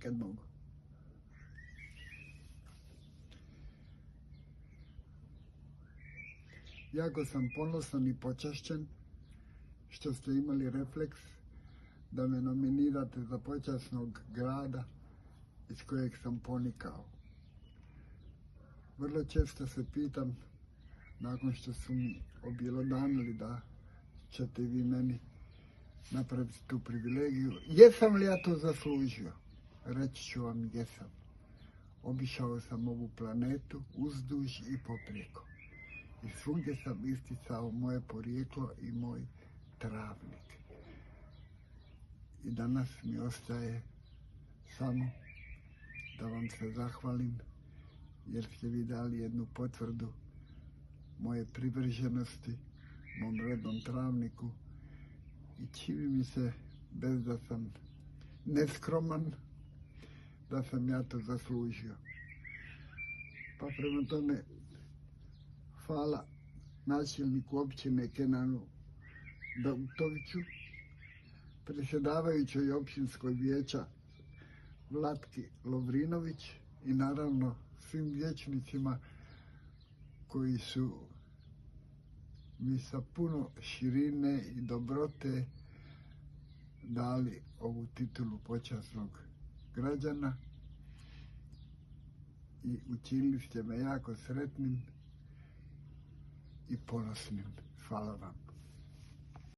kad mogu. Jako sam ponosan i počašćen što ste imali refleks da me nominirate za počasnog grada iz kojeg sam ponikao. Vrlo često se pitam, nakon što su mi objelodanili da ćete vi meni napraviti tu privilegiju, jesam li ja to zaslužio? Reći ću vam jesam. Obišao sam ovu planetu uzduž i poprijeko. I svugdje sam isticao moje porijeklo i moj travnik. I danas mi ostaje samo da vam se zahvalim jer ste vi dali jednu potvrdu moje privrženosti, mom rednom travniku i čini mi se, bez da sam neskroman, da sam ja to zaslužio. Pa prema tome, hvala načelniku općine Kenanu Dautoviću, predsjedavajućoj općinskog vijeća Vlatki Lovrinović i naravno svim vijećnicima koji su mi sa puno širine i dobrote dali ovu titulu počasnog građana i učinili ste me jako sretnim i ponosnim. Hvala vam.